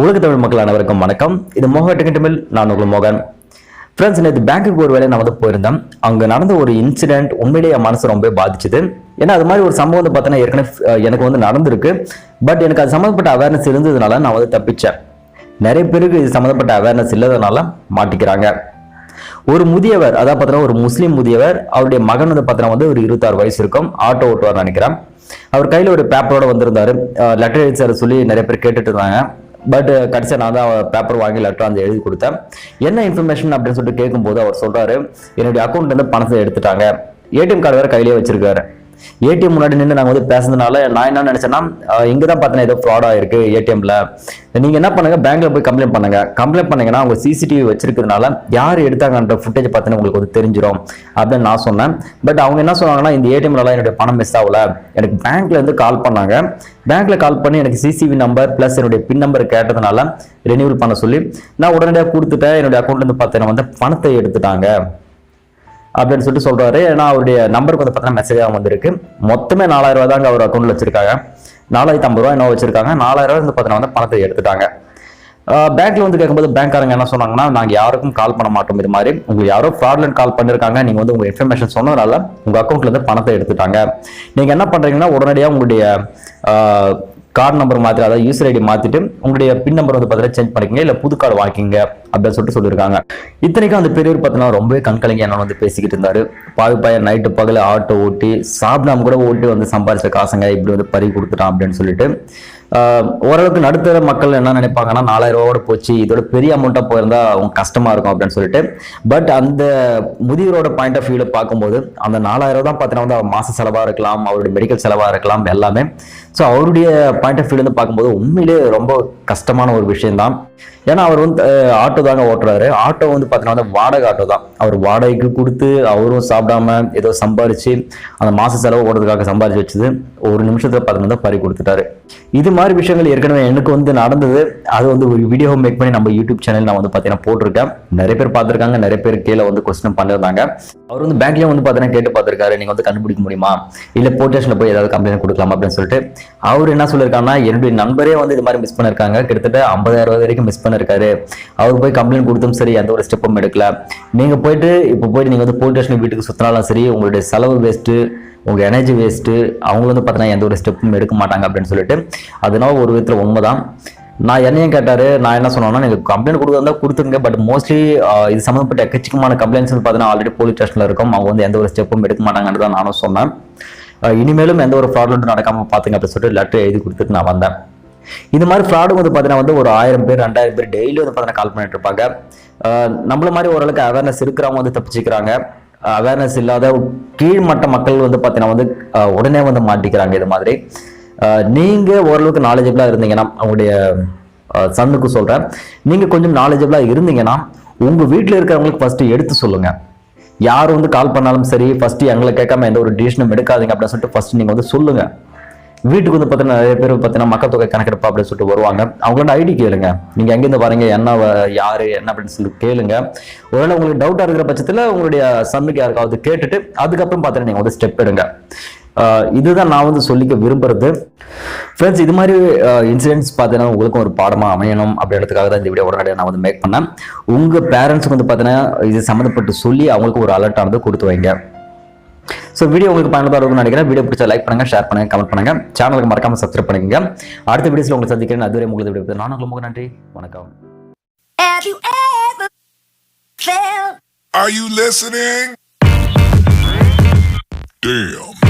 உலக தமிழ் மக்கள் அனைவருக்கும் வணக்கம். இது மோகன். நான் உங்கள் மோகன். ஃப்ரெண்ட்ஸ், நேற்று பேங்க்குக்கு ஒரு வேலை நான் போயிருந்தேன். அங்கே நடந்த ஒரு இன்சிடென்ட் உண்மையிலேயே என் மனசு ரொம்ப பாதிச்சுது. ஏன்னா அது மாதிரி ஒரு சம்பவம் பார்த்தீங்கன்னா ஏற்கனவே எனக்கு நடந்திருக்கு. பட் எனக்கு அது சம்மந்தப்பட்ட அவேர்னஸ் இருந்ததுனால நான் தப்பிச்சேன். நிறைய பேருக்கு இது சம்மந்தப்பட்ட அவேர்னஸ் இல்லாதனால மாட்டிக்கிறாங்க. ஒரு முதியவர், அதாவது பார்த்தீங்கன்னா ஒரு முஸ்லீம் முதியவர், அவருடைய மகன் பார்த்தீங்கன்னா ஒரு 26 வயசு இருக்கும். ஆட்டோ ஓட்டுவார் நினைக்கிறேன். அவர் கையில் ஒரு பேப்பரோட வந்திருந்தாரு. லெட்டர் எழுதி சொல்லி நிறைய பேர் கேட்டுட்டு இருந்தாங்க. பட் கடைசியாக நான் தான் பேப்பர் வாங்கி லெட்டர் எழுதி கொடுத்தேன். என்ன இன்ஃபர்மேஷன் அப்படின்னு சொல்லிட்டு கேட்கும்போது அவர் சொல்றாரு, என்னுடைய அக்கௌண்ட்ல இருந்து பணத்தை எடுத்துட்டாங்க. ஏடிஎம் கார்டு வேற கையிலேயே வச்சிருக்காரு. ஏடிஎம் முன்னாடி நின்று நாங்கள் பேசுனதுனால நான் என்ன நினைச்சேன்னா, இங்கே தான் பார்த்தீங்கன்னா ஏதோ ஃப்ராட் ஆயிருக்கு ஏடிஎம்ல. நீங்க என்ன பண்ணுங்க, பேங்க்ல போய் கம்ப்ளைண்ட் பண்ணுங்க. கம்ப்ளைண்ட் பண்ணீங்கன்னா அவங்க சிசிடிவி வச்சிருக்கிறதுனால யார் எடுத்தாங்கன்ற ஃபுட்டேஜ் பார்த்தீங்கன்னா உங்களுக்கு தெரிஞ்சிடும் அப்படின்னு நான் சொன்னேன். பட் அவங்க என்ன சொன்னாங்கன்னா, இந்த ஏடிஎம்ல என்னுடைய பணம் மிஸ் ஆகல, எனக்கு பேங்க்ல இருந்து கால் பண்ணாங்க. பேங்க்ல கால் பண்ணி எனக்கு சிசிவி நம்பர் பிளஸ் என்னுடைய பின் நம்பர் கேட்டதுனால ரெனியூவல் பண்ண சொல்லி நான் உடனடியாக கொடுத்துட்டேன். என்னுடைய அக்கௌண்ட்ல இருந்து பார்த்தீங்கன்னா பணத்தை எடுத்துட்டாங்க அப்படின்னு சொல்லிட்டு சொல்றாரு. ஏன்னா அவருடைய நம்பருக்கு பார்த்தீங்கன்னா மெசேஜாக வந்திருக்கு. மொத்தமே 4000 ரூபாய் தாங்க அவர் அக்கௌண்ட்ல வச்சிருக்காங்க. 4050 ரூபாய் என்ன வச்சிருக்காங்க. 4000 ரூபாய் பார்த்தீங்கன்னா பணத்தை எடுத்துட்டாங்க. பேங்க்ல கேட்கும்போது பேங்க்காரங்க என்ன சொன்னாங்கன்னா, நாங்க யாருக்கும் கால் பண்ண மாட்டோம். இது மாதிரி உங்களுக்கு யாரோ ஃப்ராட்லண்ட் கால் பண்ணிருக்காங்க, நீங்க உங்க இன்ஃபர்மேஷன் சொன்னதுனால உங்க அக்கௌண்ட்ல இருந்து பணத்தை எடுத்துட்டாங்க. நீங்க என்ன பண்றீங்கன்னா, உடனடியாக உங்களுடைய கார்டு நம்பர் மாற்றி, அதாவது யூசர் ஐடி மாத்திட்டு உங்களுடைய பின் நம்பர் பார்த்தீங்கன்னா சேஞ்ச் பண்ணிக்கங்க, இல்ல புது கார்டு வாங்கிங்க அப்படின்னு சொல்லிட்டு சொல்லியிருக்காங்க. இத்தனைக்கும் அந்த பெரியவர் பார்த்தீங்கன்னா ரொம்பவே கண்கலங்கி என்ன பேசிக்கிட்டு இருந்தாரு. பாய் நைட்டு பகல ஆட்டோ ஓட்டி சாப்பிடாம கூட ஓட்டி சம்பாதிச்ச காசுங்க இப்படி பறி கொடுத்துட்டான் அப்படின்னு சொல்லிட்டு ஓரளவுக்கு நடுத்தர மக்கள் என்ன நினைப்பாங்கன்னா, 4000 ரூபாயோட போச்சு, இதோட பெரிய அமௌண்ட்டா போயிருந்தா அவங்க கஷ்டமா இருக்கும் அப்படின்னு சொல்லிட்டு. பட் அந்த முதியோரோட பாயிண்ட் ஆஃப் வியூல பார்க்கும்போது அந்த 4000 தான் பார்த்தீங்கன்னா மாச செலவா இருக்கலாம், அவருடைய மெடிக்கல் செலவா இருக்கலாம், எல்லாமே. ஸோ அவருடைய பாயிண்ட் ஆஃப் வியூல பார்க்கும்போது உண்மையிலேயே ரொம்ப கஷ்டமான ஒரு விஷயம் தான். ஏன்னா அவர் ஆட்டோ தாங்க ஓட்டுறாரு. ஆட்டோ பார்த்தீங்கன்னா வாடகை ஆட்டோ தான். அவர் வாடகைக்கு கொடுத்து அவரும் சாப்பிடாம ஏதோ சம்பாரிச்சு அந்த மாச செலவு ஓடுறதுக்காக சம்பாரிச்சு வச்சது ஒரு நிமிஷத்துல பார்த்தீங்கன்னா பறி கொடுத்துட்டாரு. இது மாதிரி விஷயங்கள் ஏற்கனவே எனக்கு நடந்தது. அது ஒரு வீடியோ மேக் பண்ணி நம்ம யூடியூப் சேனல் நான் பார்த்தீங்கன்னா போட்டிருக்கேன். நிறைய பேர் பார்த்துருக்காங்க, நிறைய பேர் கீழே கொஸ்டின் பண்ணிருந்தாங்க. அவர் பேங்க்லயும் பார்த்தீங்கன்னா கேட்டு பார்த்திருக்காரு, நீங்க கண்டுபிடிக்க முடியுமா, இல்ல போலீஸ் ஸ்டேஷன்ல போய் ஏதாவது கம்ப்ளைண்ட் கொடுக்கலாம் அப்படின்னு சொல்லிட்டு. அவர் என்ன சொல்லியிருக்காங்கன்னா, என்னுடைய நண்பரே இது மாதிரி மிஸ் பண்ணிருக்காங்க, கிட்டத்தட்ட 50,000 ரூபாய் வரைக்கும் மிஸ் பண்ணிருக்காரு. அவர் போய் கம்ப்ளைண்ட் கொடுத்தும் சரி, எந்த ஒரு ஸ்டெப்பும் எடுக்கல. நீங்க போயிட்டு நீங்க போலீஸ் ஸ்டேஷன் வீட்டுக்கு சுத்தினாலும் சரி, உங்களுடைய செலவு வேஸ்ட், உங்க எனர்ஜி வேஸ்ட், அவங்க பார்த்தீங்கன்னா எந்த ஒரு ஸ்டெப்பும் எடுக்க மாட்டாங்க அப்படின்னு சொல்லிட்டு. அதனால ஒரு விதத்துல உண்மைதான். நான் என்னையும் கேட்டாரு, நான் என்ன சொன்னேன்னா, நீங்க கம்ப்ளைண்ட் கொடுக்குறதா கொடுத்துருங்க. பட் மோஸ்ட்லி இது சம்மந்தப்பட்ட எக்கச்சக்கமான கம்ப்ளைண்ட்ஸ் பார்த்தீங்கன்னா ஆல்ரெடி போலீஸ் ஸ்டேஷன்ல இருக்கும், அவங்க எந்த ஒரு ஸ்டெப்பும் எடுக்க மாட்டாங்கன்னு தான் நானும் சொன்னேன். இனிமேலும் எந்த ஒரு ஃப்ராட்லண்ட்டும் நடக்காம பாத்துங்க அப்படின்னு சொல்லிட்டு லெட்டர் எழுதி கொடுத்துட்டு நான் வந்தேன். இந்த மாதிரி ஃப்ராடு பார்த்தீங்கன்னா ஒரு 1000 பேர் 2000 பேர் டெய்லி பார்த்தீங்கன்னா கால் பண்ணிட்டு இருப்பாங்க. நம்மள மாதிரி ஓரளவுக்கு அவேர்னஸ் இருக்கிறவங்க தப்பிச்சுக்கிறாங்க. அவேர்னஸ் இல்லாத கீழ்மட்ட மக்கள் பார்த்தீங்கன்னா உடனே மாட்டிக்கிறாங்க. இது மாதிரி நீங்க ஓரளவுக்கு நாலேஜபிளா இருந்தீங்கன்னா, அவங்களுடைய சன்னுக்கு சொல்றேன், நீங்க கொஞ்சம் நாலேஜபிளா இருந்தீங்கன்னா உங்க வீட்டுல இருக்கிறவங்களுக்கு ஃபர்ஸ்ட் எடுத்து சொல்லுங்க. யார் கால் பண்ணாலும் சரி, ஃபர்ஸ்ட் எங்களை கேட்காம எந்த ஒரு டிசிஷனும் எடுக்காதீங்க அப்படின்னு சொல்லிட்டு ஃபர்ஸ்ட் நீங்க சொல்லுங்க. வீட்டுக்கு பார்த்தீங்கன்னா நிறைய பேர் பார்த்தீங்கன்னா மக்கள் தொகை கணக்கெடுப்பா அப்படின்னு சொல்லிட்டு வருவாங்க. அவங்களோட ஐடி கேளுங்க, நீங்க எங்கேருந்து வரீங்க, என்ன யாரு என்ன அப்படின்னு சொல்லி கேளுங்க. ஒருவேளை உங்களுக்கு டவுட்டா இருக்கிற பட்சத்துல உங்களுடைய சன்னுக்கு யாருக்காவது கேட்டுட்டு அதுக்கப்புறம் பார்த்தீங்கன்னா நீங்க ஸ்டெப் எடுங்க. இதுதான் நான் சொல்லிக்க விரும்புறது. ஃப்ரெண்ட்ஸ், இது மாதிரி இன்சிடென்ட்ஸ் பார்த்தீங்கன்னா உங்களுக்கும் ஒரு பாடமா அமையணும் அப்படின்றதுக்காக தான் இந்த வீடியோ உடனடியாக நான் மேக் பண்ணேன். உங்க பேரண்ட்ஸுக்கு பார்த்தீங்கன்னா இது சம்மந்தப்பட்டு சொல்லி அவங்களுக்கு ஒரு அலர்ட் ஆனது கொடுத்து வைங்க. ஸோ வீடியோ உங்களுக்கு பயனுள்ளதாக இருக்கும்னு நினைக்கிறேன். வீடியோ பிடிச்சா லைக் பண்ணுங்க, ஷேர் பண்ணுங்க, கமெண்ட் பண்ணுங்க. சேனலுக்கு மறக்காம சப்ஸ்கிரைப் பண்ணிக்கங்க. அடுத்த வீடியோஸ்ல உங்களுக்கு சந்திக்கிறேன். அதுவரை உங்களுக்கு வீடியோ நான் உங்களுக்கு நன்றி, வணக்கம். Are you listening? Damn.